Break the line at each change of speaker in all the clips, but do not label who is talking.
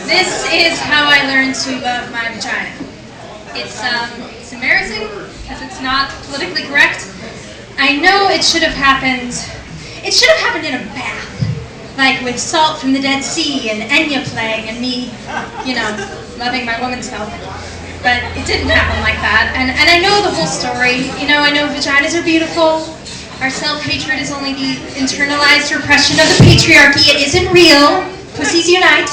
This is how I learned to love my vagina. It's embarrassing because it's not politically correct. I know it should have happened. It should have happened in a bath, like with salt from the Dead Sea and Enya playing and me, loving my woman's health. But it didn't happen like that. And I know the whole story. I know vaginas are beautiful. Our self-hatred is only the internalized repression of the patriarchy. It isn't real. Pussies unite.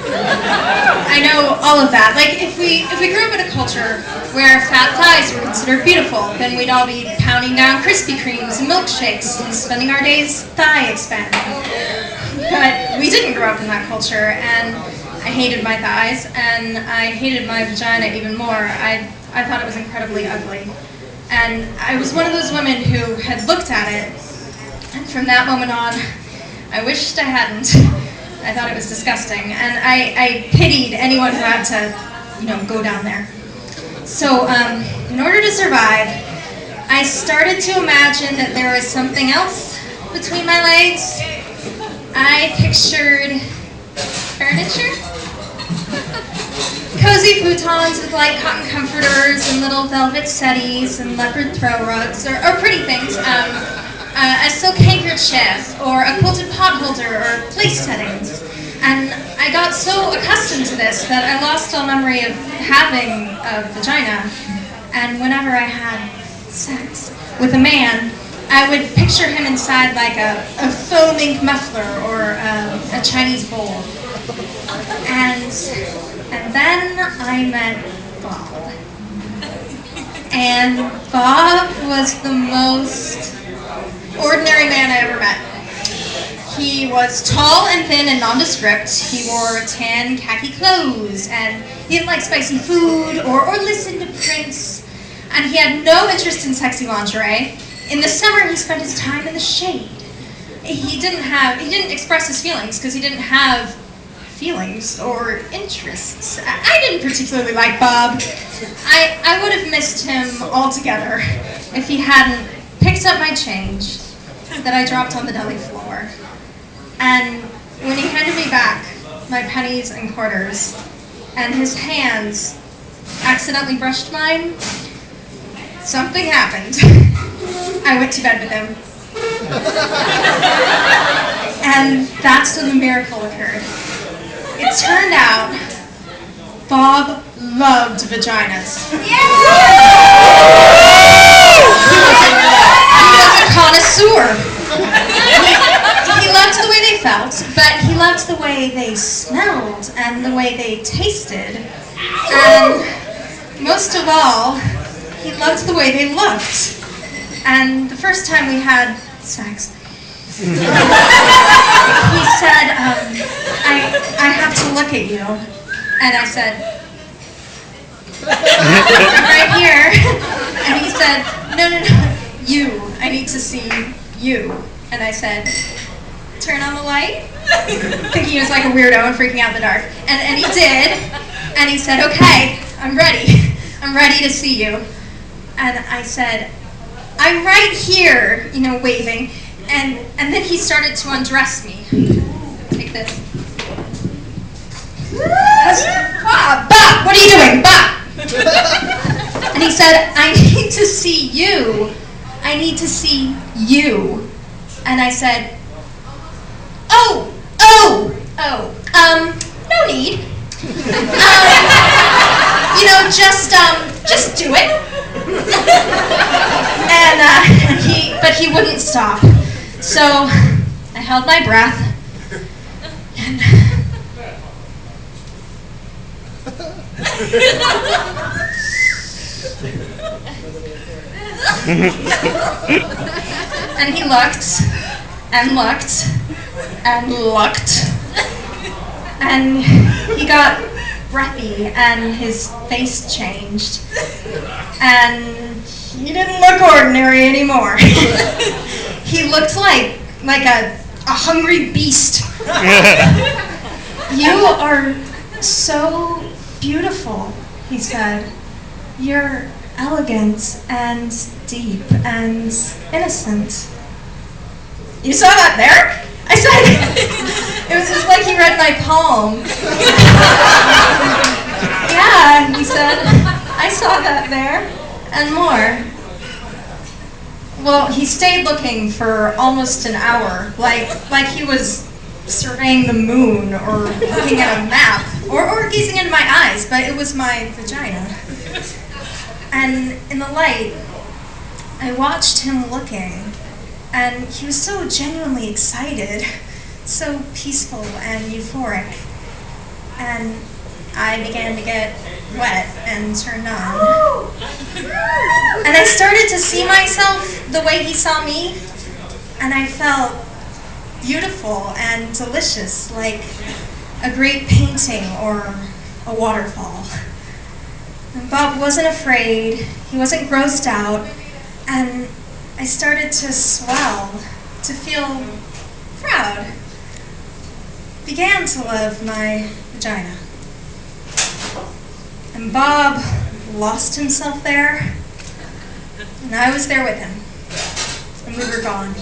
I know all of that. Like, if we grew up in a culture where fat thighs were considered beautiful, then we'd all be pounding down Krispy Kremes and milkshakes and spending our days thigh expanding. But we didn't grow up in that culture, and I hated my thighs, and I hated my vagina even more. I thought it was incredibly ugly. And I was one of those women who had looked at it, and from that moment on, I wished I hadn't. I thought it was disgusting, and I pitied anyone who had to, go down there. So, in order to survive, I started to imagine that there was something else between my legs. I pictured furniture. Cozy futons with light cotton comforters and little velvet settees and leopard throw rugs, or pretty things. A silk handkerchief, or a quilted pot holder, or place settings. And I got so accustomed to this that I lost all memory of having a vagina. And whenever I had sex with a man, I would picture him inside like a faux mink muffler or a Chinese bowl. And then I met Bob. And Bob was the most ordinary man I ever met. He was tall and thin and nondescript. He wore tan khaki clothes, and he didn't like spicy food or listen to Prince. And he had no interest in sexy lingerie. In the summer, he spent his time in the shade. He didn't express his feelings because he didn't have feelings or interests. I didn't particularly like Bob. I would have missed him altogether if he hadn't picked up my change that I dropped on the deli floor. And when he handed me back my pennies and quarters, and his hands accidentally brushed mine, something happened. I went to bed with him. And that's when the miracle occurred. It turned out Bob loved vaginas. He was a connoisseur. He loved the way they felt, but he loved the way they smelled and the way they tasted. And most of all, he loved the way they looked. And the first time we had sex, he said, I have to look at you. And I said, I'm right here. And he said, no, you. I need to see you. And I said, turn on the light? Thinking he was like a weirdo and freaking out in the dark. And he did. And he said, okay, I'm ready. I'm ready to see you. And I said, I'm right here, waving. And then he started to undress me. Take this. Bob, what are you doing? Bob! And he said, I need to see you. I need to see you. And I said, no need. Just do it. But he wouldn't stop. So I held my breath, and he looked and looked and looked, and he got breathy and his face changed, and he didn't look ordinary anymore. He looked like a hungry beast. You are so beautiful, he said. You're elegant and deep and innocent. You saw that there? I said, It was just like he read my palm. Yeah, he said, I saw that there, and more. Well, he stayed looking for almost an hour, like he was surveying the moon or looking at a map or gazing into my eyes, but it was my vagina. And in the light, I watched him looking, and he was so genuinely excited, so peaceful and euphoric. And I began to get wet and turned on. And I started to see myself the way he saw me, and I felt beautiful and delicious, like a great painting or a waterfall. And Bob wasn't afraid, he wasn't grossed out, and I started to swell, to feel proud. Began to love my vagina. And Bob lost himself there, and I was there with him, and we were gone.